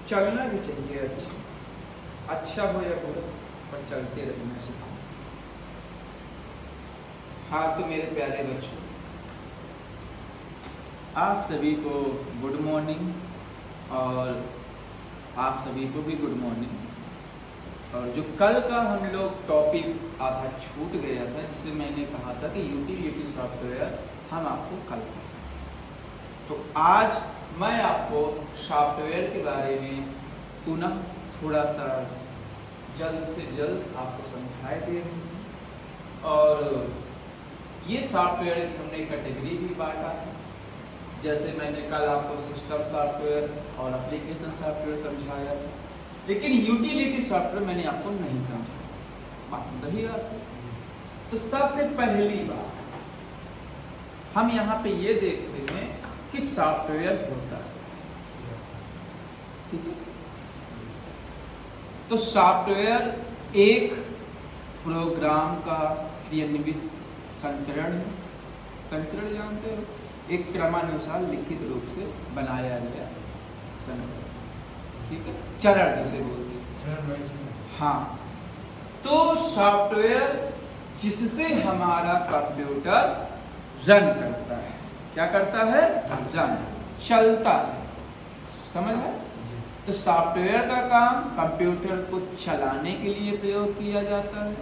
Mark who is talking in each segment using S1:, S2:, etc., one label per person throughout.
S1: चलना भी चाहिए अच्छा हो या बुरा, पर चलते रहना चाहिए। हाँ तो मेरे प्यारे बच्चों, आप सभी को गुड मॉर्निंग और आप सभी को भी गुड मॉर्निंग। और जो कल का हम लोग टॉपिक आधा छूट गया था, जिसे मैंने कहा था कि यूटिलिटी सॉफ्टवेयर, हम आपको कल तो आज मैं आपको सॉफ्टवेयर के बारे में पुनः थोड़ा सा जल्द से जल्द आपको समझाए दे रहे हैं। और ये सॉफ्टवेयर की हमने कैटेगरी भी बांटा है, जैसे मैंने कल आपको सिस्टम सॉफ्टवेयर और एप्लीकेशन सॉफ्टवेयर समझाया था, लेकिन यूटिलिटी सॉफ्टवेयर मैंने आपको नहीं समझाया। बात सही बात है। तो सबसे पहली बात हम यहाँ पे ये देखते हैं कि सॉफ्टवेयर होता है, ठीक है। तो सॉफ्टवेयर एक प्रोग्राम का क्रियान्वित संस्करण है। संस्करण जानते हो, एक क्रमानुसार लिखित रूप से बनाया गया संस्करण, ठीक है, चरण जिसे बोलते हैं। हाँ, तो सॉफ्टवेयर जिससे हमारा कंप्यूटर रन करता है, क्या करता है? रन, चलता है, समझ है। तो सॉफ्टवेयर का काम कंप्यूटर को चलाने के लिए प्रयोग किया जाता है,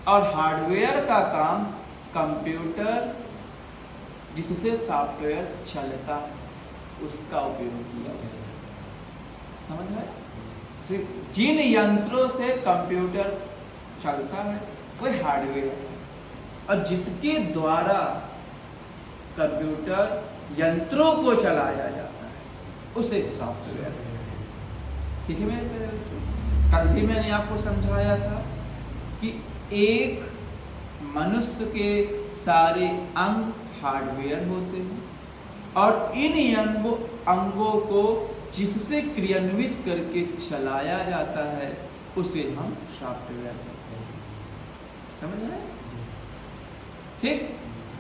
S1: और हार्डवेयर का काम कंप्यूटर जिससे सॉफ्टवेयर चलता है उसका उपयोग किया जाता है, समझ है। जिन यंत्रों से कंप्यूटर चलता है वह हार्डवेयर है, और जिसके द्वारा कंप्यूटर यंत्रों को चलाया जाता है उसे सॉफ्टवेयर है, ठीक है मेरे प्यारे बच्चों। कल भी मैंने आपको समझाया था कि एक मनुष्य के सारे अंग हार्डवेयर होते हैं, और इन अंगों को जिससे क्रियान्वित करके चलाया जाता है उसे हम सॉफ्टवेयर कहते हैं, समझ आए? ठीक।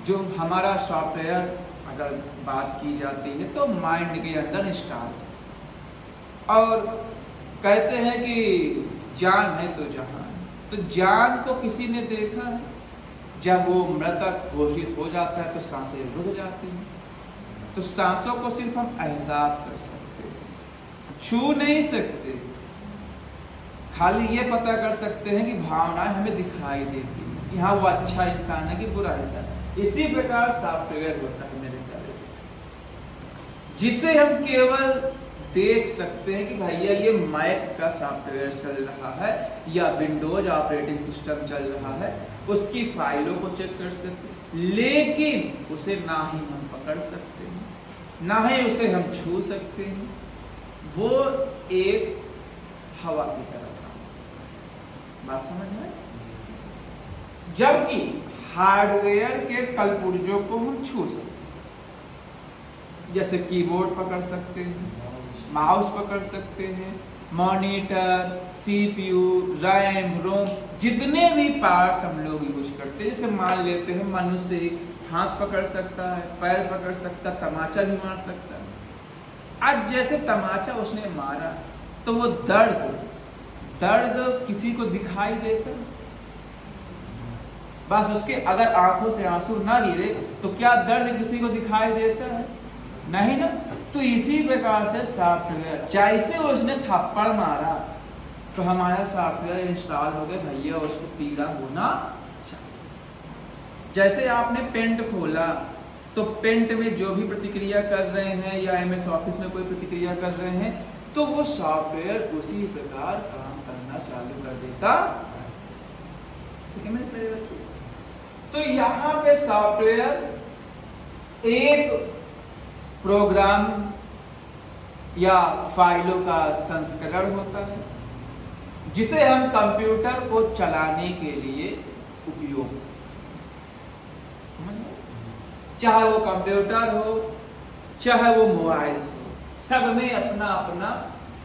S1: जो हमारा सॉफ्टवेयर अगर बात की जाती है तो माइंड के अंदर इंस्टॉल, और कहते हैं कि जान है तो जहान। तो जान को किसी ने देखा है? जब वो मृतक घोषित हो जाता है तो सांसें रुक जाती हैं। तो सांसों को सिर्फ हम एहसास कर सकते हैं, छू नहीं सकते, खाली ये पता कर सकते हैं कि भावनाएं हमें दिखाई देती हैं कि हाँ वो अच्छा इंसान है कि बुरा इंसान है। इसी प्रकार सॉफ्टवेयर होता है मेरे प्यारे, जिसे हम केवल देख सकते हैं कि भैया ये मैक का सॉफ्टवेयर चल रहा है या विंडोज ऑपरेटिंग सिस्टम चल रहा है, उसकी फाइलों को चेक कर सकते हैं, लेकिन उसे ना ही हम पकड़ सकते हैं, ना ही उसे हम छू सकते हैं। वो एक हवा की तरह था, बात समझ में। जबकि हार्डवेयर के कलपुर्जों को हम छू सकते हैं, जैसे कीबोर्ड पकड़ सकते हैं, माउस पकड़ सकते हैं, मॉनिटर, सीपीयू, रैम, रोम, जितने भी पार्ट्स हम लोग यूज करते हैं। जैसे मान लेते हैं मनुष्य हाथ पकड़ सकता है, पैर पकड़ सकता है, तमाचा भी मार सकता है। आज जैसे तमाचा उसने मारा तो वो दर्द किसी को दिखाई देता? बस उसके अगर आंखों से आंसू ना गिरे तो क्या दर्द किसी को दिखाई देता है? नहीं ना। तो इसी प्रकार से सॉफ्टवेयर, जैसे उसने थप्पड़ मारा तो हमारा सॉफ्टवेयर इंस्टॉल हो गया, भैया उसको पीड़ा होना चाहिए। जैसे आपने पेंट खोला तो पेंट में जो भी प्रतिक्रिया कर रहे हैं या एमएस ऑफिस में कोई प्रतिक्रिया कर रहे हैं तो वो सॉफ्टवेयर उसी प्रकार काम करना चालू कर देता, ठीक है मेरे प्यारे बच्चों। तो यहाँ पे सॉफ्टवेयर एक प्रोग्राम या फाइलों का संस्करण होता है जिसे हम कंप्यूटर को चलाने के लिए उपयोग करते हैं, समझ लो। चाहे वो कंप्यूटर हो चाहे वो मोबाइल हो, सब में अपना अपना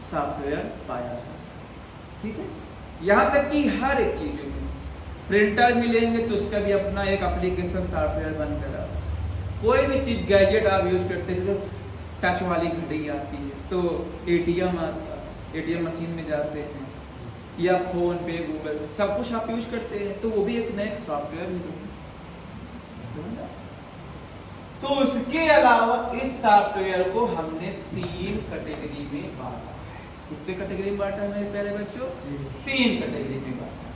S1: सॉफ्टवेयर पाया जाता है, ठीक है। यहाँ तक कि हर एक चीज में प्रिंटर भी लेंगे तो उसका भी अपना एक एप्लीकेशन सॉफ्टवेयर बन कर, कोई भी चीज गैजेट आप यूज करते हैं, जैसे टच वाली घड़ी आती है तो एटीएम आता है, एटीएम मशीन में जाते हैं या फोन पे गूगल सब कुछ आप यूज करते हैं, तो वो भी एक नया सॉफ्टवेयर ही समझा। तो उसके अलावा इस सॉफ्टवेयर को हमने 3 कैटेगरी में बांटा है। कितने कैटेगरी में बांटा है मेरे प्यारे बच्चों? 3 कैटेगरी में बांटा।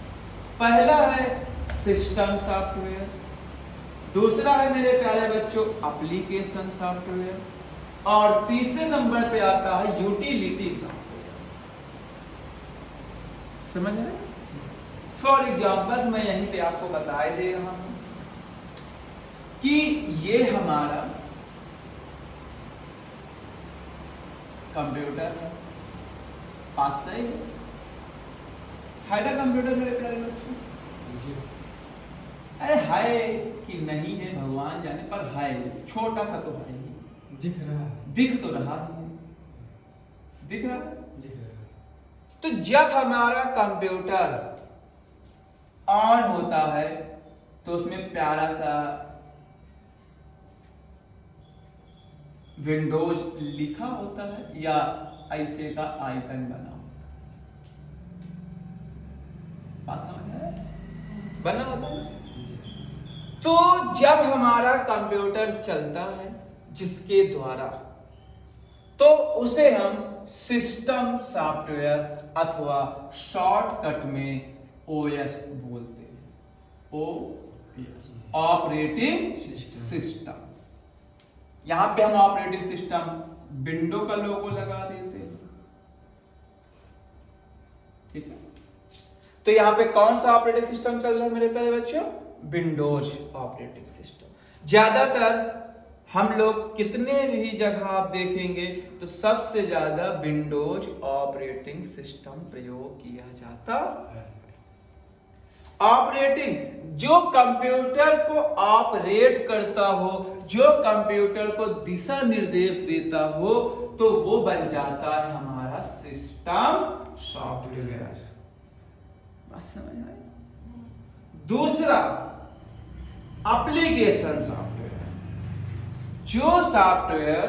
S1: पहला है सिस्टम सॉफ्टवेयर, दूसरा है मेरे प्यारे बच्चों एप्लीकेशन सॉफ्टवेयर, और तीसरे नंबर पे आता है यूटिलिटी सॉफ्टवेयर। समझ रहे? फॉर एग्जाम्पल मैं यहीं पे आपको बता दे रहा हूं कि ये हमारा कंप्यूटर है, बात सही है ना कंप्यूटर मेरे प्यारे बच्चों? अरे है कि नहीं है भगवान जाने, पर है, छोटा सा तो है ही, दिख रहा है, दिख तो रहा है, दिख रहा है। तो जब हमारा कंप्यूटर ऑन होता है तो उसमें प्यारा सा विंडोज लिखा होता है या ऐसे का आइकन बना होता है, बात समझ आया? बना होता है। तो जब हमारा कंप्यूटर चलता है जिसके द्वारा, तो उसे हम सिस्टम सॉफ्टवेयर अथवा शॉर्टकट में ओएस बोलते हैं। OS operating system. यहां पे हम ऑपरेटिंग सिस्टम विंडो का लोगो लगा देते हैं, ठीक है। तो यहां पे कौन सा ऑपरेटिंग सिस्टम चल रहा है मेरे प्यारे बच्चों? Windows operating system. ज्यादातर हम लोग कितने भी जगह आप देखेंगे तो सबसे ज्यादा विंडोज ऑपरेटिंग सिस्टम प्रयोग किया जाता है। ऑपरेटिंग जो कंप्यूटर को ऑपरेट करता हो, जो कंप्यूटर को दिशा निर्देश देता हो, तो वो बन जाता है हमारा सिस्टम सॉफ्टवेयर। बस समझ आए? दूसरा एप्लीकेशन सॉफ्टवेयर। जो सॉफ्टवेयर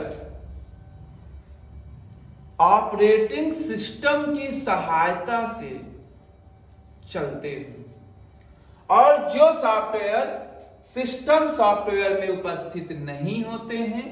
S1: ऑपरेटिंग सिस्टम की सहायता से चलते हैं और जो सॉफ्टवेयर सिस्टम सॉफ्टवेयर में उपस्थित नहीं होते हैं,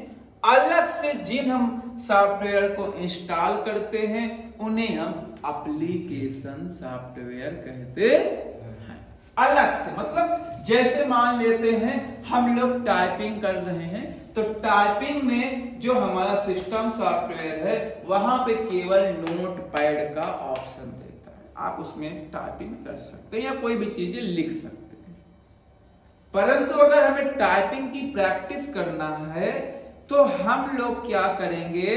S1: अलग से जिन हम सॉफ्टवेयर को इंस्टॉल करते हैं उन्हें हम एप्लीकेशन सॉफ्टवेयर कहते हैं। अलग से मतलब जैसे मान लेते हैं हम लोग टाइपिंग कर रहे हैं, तो टाइपिंग में जो हमारा सिस्टम सॉफ्टवेयर है वहां पे केवल नोट पैड का ऑप्शन देता है, आप उसमें टाइपिंग कर सकते हैं या कोई भी चीजें लिख सकते हैं। परंतु अगर हमें टाइपिंग की प्रैक्टिस करना है तो हम लोग क्या करेंगे,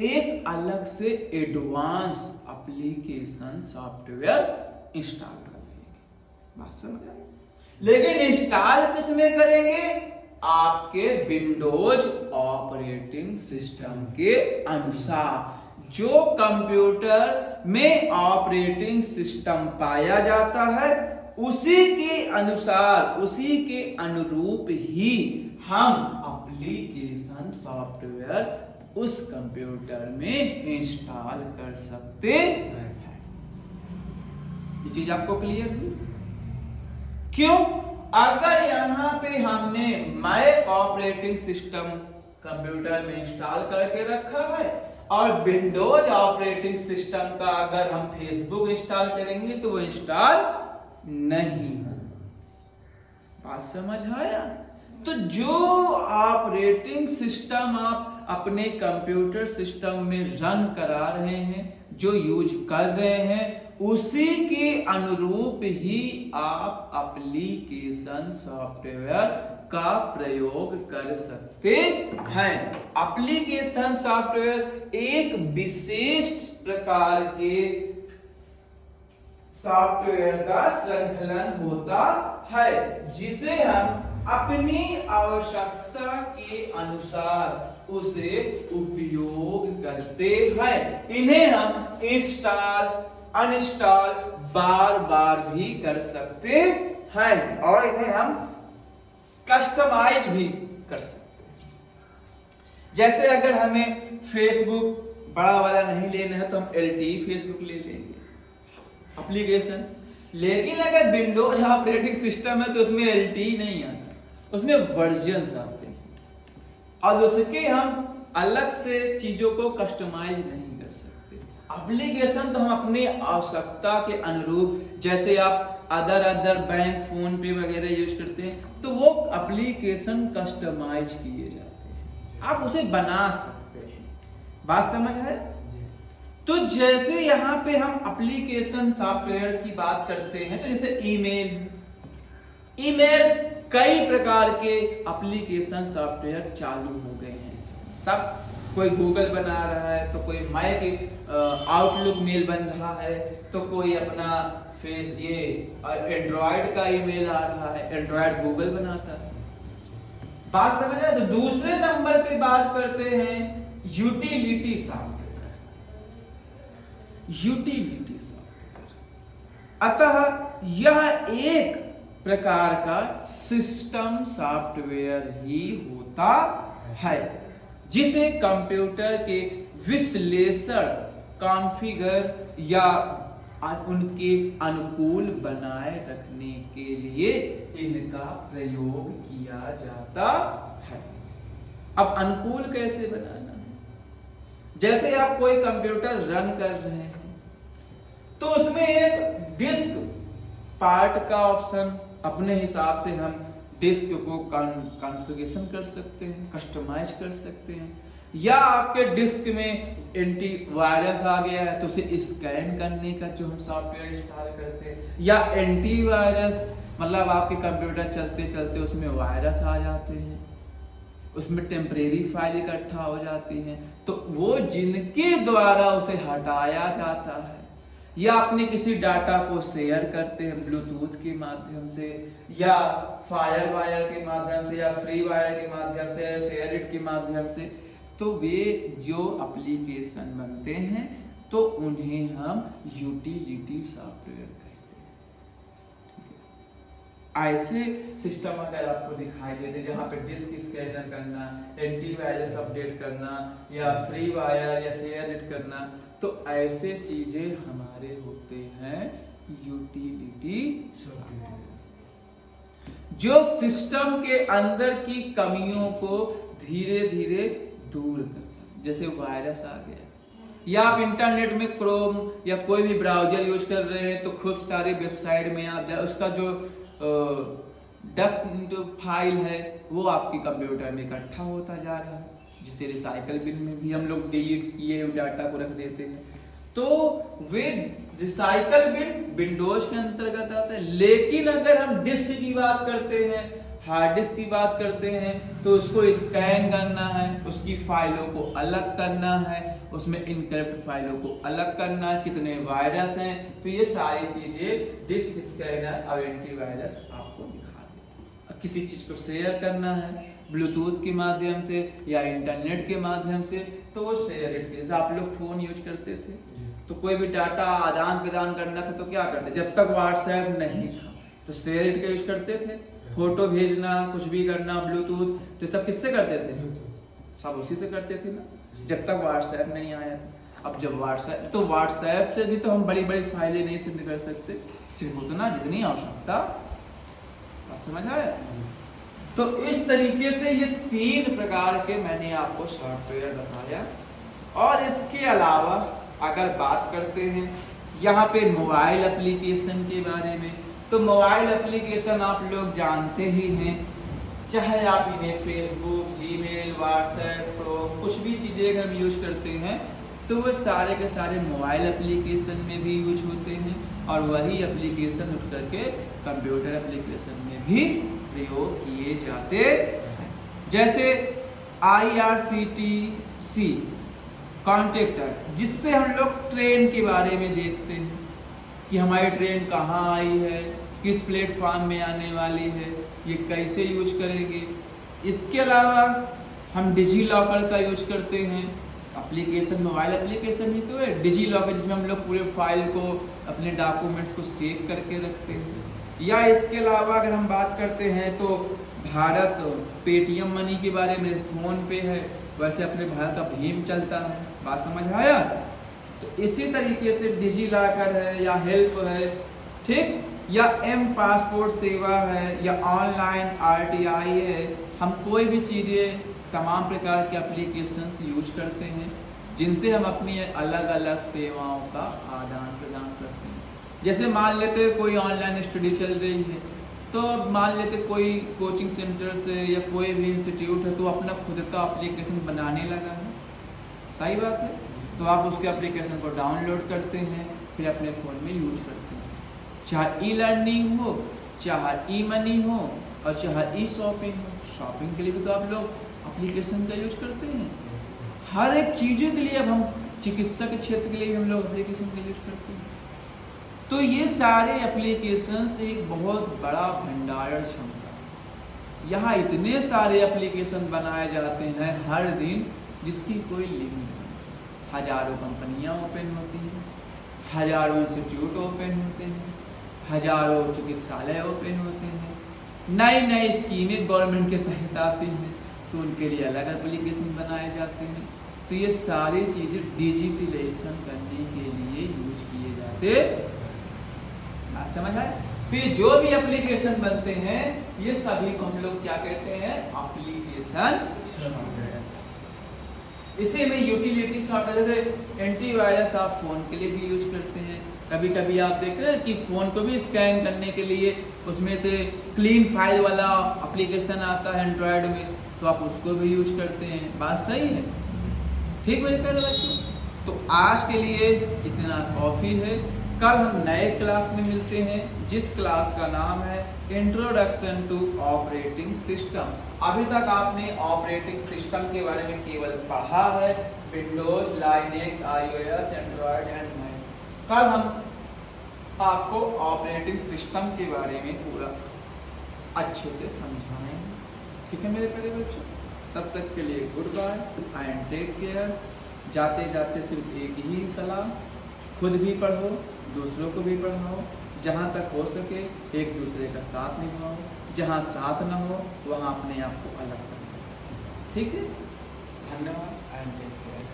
S1: एक अलग से एडवांस एप्लीकेशन सॉफ्टवेयर इंस्टॉल कर लेंगे। बात समझ आए? लेकिन इंस्टॉल किस में करेंगे? आपके विंडोज ऑपरेटिंग सिस्टम के अनुसार। जो कंप्यूटर में ऑपरेटिंग सिस्टम पाया जाता है उसी के अनुसार, उसी के अनुरूप ही हम एप्लीकेशन सॉफ्टवेयर उस कंप्यूटर में इंस्टॉल कर सकते हैं। ये चीज आपको क्लियर हुई? क्यों? अगर यहां पे हमने मैक ऑपरेटिंग सिस्टम कंप्यूटर में इंस्टॉल करके रखा है और विंडोज ऑपरेटिंग सिस्टम का अगर हम फेसबुक इंस्टॉल करेंगे तो वो इंस्टॉल नहीं हो। बात समझ आया? तो जो ऑपरेटिंग सिस्टम आप अपने कंप्यूटर सिस्टम में रन करा रहे हैं, जो यूज कर रहे हैं, उसी के अनुरूप ही आप एप्लीकेशन सॉफ्टवेयर का प्रयोग कर सकते हैं। एप्लीकेशन सॉफ्टवेयर एक विशेष प्रकार के सॉफ्टवेयर का संकलन होता है जिसे हम अपनी आवश्यकता के अनुसार उसे उपयोग करते हैं। इन्हें हम इंस्टॉल अनइंस्टॉल बार बार भी कर सकते हैं और इन्हें हम कस्टमाइज भी कर सकते हैं। जैसे अगर हमें फेसबुक बड़ा वाला नहीं लेना है तो हम LTE फेसबुक ले लेंगे एप्लीकेशन। लेकिन अगर विंडोज ऑपरेटिंग सिस्टम है तो उसमें LTE नहीं आता, उसमें वर्जन्स आते हैं और उसके हम अलग से चीजों को कस्टमाइज नहीं कर सकते। एप्लीकेशन तो हम अपनी आवश्यकता के अनुरूप, जैसे आप अदर बैंक फोन पे वगैरह यूज करते हैं तो वो एप्लीकेशन कस्टमाइज किए जाते हैं, आप उसे बना सकते हैं। बात समझ है? तो जैसे यहाँ पे हम एप्लीकेशन सॉफ्टवेयर की बात करते हैं तो जैसे ईमेल कई प्रकार के एप्लीकेशन सॉफ्टवेयर चालू हो गए हैं सब। कोई गूगल बना रहा है तो कोई आउटलुक मेल बन रहा है, तो कोई अपना एंड्रॉयड का ईमेल आ रहा है, एंड्रॉयड गूगल बनाता है। बात समझ रहे? तो दूसरे नंबर पे बात करते हैं यूटिलिटी सॉफ्टवेयर। अतः यह एक प्रकार का सिस्टम सॉफ्टवेयर ही होता है जिसे कंप्यूटर के विश्लेषण, कॉन्फ़िगर या उनके अनुकूल बनाए रखने के लिए इनका प्रयोग किया जाता है। अब अनुकूल कैसे बनाना है? जैसे आप कोई कंप्यूटर रन कर रहे हैं तो उसमें एक डिस्क पार्ट का ऑप्शन, अपने हिसाब से हम डिस्क को कॉन्फ़िगरेशन कर सकते हैं, कस्टमाइज कर सकते हैं। या आपके डिस्क में एंटीवायरस आ गया है तो उसे स्कैन करने का जो हम सॉफ्टवेयर इंस्टॉल करते हैं, या एंटीवायरस मतलब आपके कंप्यूटर चलते चलते उसमें वायरस आ जाते हैं, उसमें टेम्परेरी फाइल इकट्ठा हो जाती हैं, तो वो जिनके द्वारा उसे हटाया जाता है, या अपने किसी डाटा को शेयर करते हैं ब्लूटूथ के माध्यम से, या फायर वायर के माध्यम से, या फ्री वायर के माध्यम से, या शेयर इट के माध्यम से, तो वे जो एप्लीकेशन बनते हैं तो उन्हें हम यूटिलिटी सॉफ्टवेयर कहते हैं। ऐसे सिस्टम अगर आपको दिखाई देते जहां पे डिस्क स्कैनर करना, एंटीवायरस अपडेट करना, या फ्री वायर या शेयर इट करना, तो ऐसे चीजें हमारे होते हैं यूटिलिटी सॉफ्टवेयर, जो सिस्टम के अंदर की कमियों को धीरे धीरे दूर करता। जैसे वायरस आ गया, या आप इंटरनेट में क्रोम या कोई भी ब्राउजर यूज कर रहे हैं तो खूब सारे वेबसाइट में आप जाए, उसका जो डक फाइल है वो आपके कंप्यूटर में इकट्ठा होता जा रहा है, जिसे रिसाइकल बिन में भी हम लोग डिलीट किए डाटा को रख देते हैं। तो वे रिसाइकल बिन विंडोज के अंतर्गत आता है। लेकिन अगर हम डिस्क की बात करते हैं, हार्ड डिस्क की बात करते हैं, तो उसको स्कैन करना है, उसकी फाइलों को अलग करना है, उसमें इनकरप्ट फाइलों को अलग करना है, कितने वायरस हैं, तो ये सारी चीजें डिस्क स्कैनर और एंटीवायरस आपको दिखा देते हैं। किसी चीज को शेयर करना है ब्लूटूथ के माध्यम से या इंटरनेट के माध्यम से, तो वो शेयर इट, जैसे आप लोग फोन यूज करते थे तो कोई भी डाटा आदान प्रदान करना था तो क्या करते, जब तक व्हाट्सएप नहीं था तो शेयर इट का यूज करते थे। फोटो भेजना, कुछ भी करना, ब्लूटूथ, तो सब किससे करते थे? सब उसी से करते थे ना, जब तक व्हाट्सएप नहीं आया था। अब जब व्हाट्सएप, तो व्हाट्सएप से भी तो हम बड़ी बड़ी फाइलें नहीं सेंड कर सकते, सिर्फ उतना जितनी आवश्यकता। समझ आया? तो इस तरीके से ये 3 प्रकार के मैंने आपको सॉफ्टवेयर बताया। और इसके अलावा अगर बात करते हैं यहाँ पे मोबाइल एप्लीकेशन के बारे में, तो मोबाइल एप्लीकेशन आप लोग जानते ही हैं, चाहे आप इन्हें फेसबुक, जीमेल, व्हाट्सएप, क्रोम, कुछ भी चीज़ें हम यूज करते हैं तो वो सारे के सारे मोबाइल एप्लीकेशन में भी यूज होते हैं, और वही एप्लीकेशन उठ करके कंप्यूटर एप्लीकेशन में भी प्रयोग किए जाते हैं। जैसे IRCTC कॉन्टेक्टर, जिससे हम लोग ट्रेन के बारे में देखते हैं कि हमारी ट्रेन कहाँ आई है, किस प्लेटफॉर्म में आने वाली है, ये कैसे यूज करेंगे। इसके अलावा हम डिजी लॉकर का यूज करते हैं, एप्लीकेशन मोबाइल एप्लीकेशन ही तो है डिजी लॉकर, जिसमें हम लोग पूरे फाइल को, अपने डॉक्यूमेंट्स को सेव करके रखते हैं। या इसके अलावा अगर हम बात करते हैं तो भारत पेटीएम मनी के बारे में, फोन पे है, वैसे अपने भारत का भीम चलता है, बात समझ आया? तो इसी तरीके से डिजी लॉकर है या हेल्प है, ठीक, या एम पासपोर्ट सेवा है या ऑनलाइन RTI है, हम कोई भी चीज़ें तमाम प्रकार के एप्लीकेशंस यूज करते हैं जिनसे हम अपनी अलग अलग सेवाओं का आदान प्रदान करते हैं। जैसे मान लेते कोई ऑनलाइन स्टडी चल रही है, तो अब मान लेते कोई कोचिंग सेंटर से या कोई भी इंस्टीट्यूट है तो अपना खुद का एप्लीकेशन बनाने लगा है, सही बात है, तो आप उसके एप्लीकेशन को डाउनलोड करते हैं, फिर अपने फ़ोन में यूज करते हैं, चाहे ई-लर्निंग हो, चाहे ई-मनी हो और चाहे ई-शॉपिंग हो। शॉपिंग के लिए भी तो आप लोग एप्लीकेशन का यूज करते हैं, हर एक चीज़ों के लिए। अब हम चिकित्सा के क्षेत्र के लिए भी हम लोग एप्लीकेशन का यूज करते हैं। तो ये सारे एप्लीकेशंस एक बहुत बड़ा भंडारण क्षमता है। यहाँ इतने सारे एप्लीकेशन बनाए जाते हैं हर दिन जिसकी कोई लिमिट नहीं। हजारों कंपनियाँ ओपन होती हैं, हजारों इंस्टीट्यूट ओपन होते हैं, हजारों चिकित्सालय ओपन होते हैं, नई नई स्कीमें गवर्नमेंट के तहत आती हैं तो उनके लिए अलग एप्लीकेशन बनाए जाते हैं। तो ये सारी चीज़ें डिजिटलाइजेशन करने के लिए यूज किए जाते हैं। बात समझ आए? फिर जो भी एप्लीकेशन बनते हैं ये सभी को हम लोग क्या कहते हैं? एप्लीकेशन। इसी में यूटिलिटी सॉफ्टवेयर जैसे एंटीवायरस आप फोन के लिए भी यूज करते हैं। कभी कभी आप देख रहे हैं कि फोन को भी स्कैन करने के लिए उसमें से क्लीन फाइल वाला एप्लीकेशन आता है एंड्रॉयड में, तो आप उसको भी यूज करते हैं। बात सही है, ठीक मेरे प्यारे बच्चों? तो आज के लिए इतना काफ़ी है। कल हम नए क्लास में मिलते हैं जिस क्लास का नाम है इंट्रोडक्शन टू ऑपरेटिंग सिस्टम। अभी तक आपने ऑपरेटिंग सिस्टम के बारे में केवल पढ़ा है, Windows, Linux, iOS, Android and Mac. कल हम आपको ऑपरेटिंग सिस्टम के बारे में पूरा अच्छे से समझाएंगे, ठीक है मेरे प्यारे बच्चों? तब तक के लिए goodbye and take care. जाते जाते सिर्फ एक ही सलाह, खुद भी पढ़ो, दूसरों को भी पढ़ाओ, जहाँ तक हो सके एक दूसरे का साथ निभाओ, जहाँ साथ ना हो वहाँ अपने आप को अलग कर दो, ठीक है? धन्यवाद एंड टेक केयर।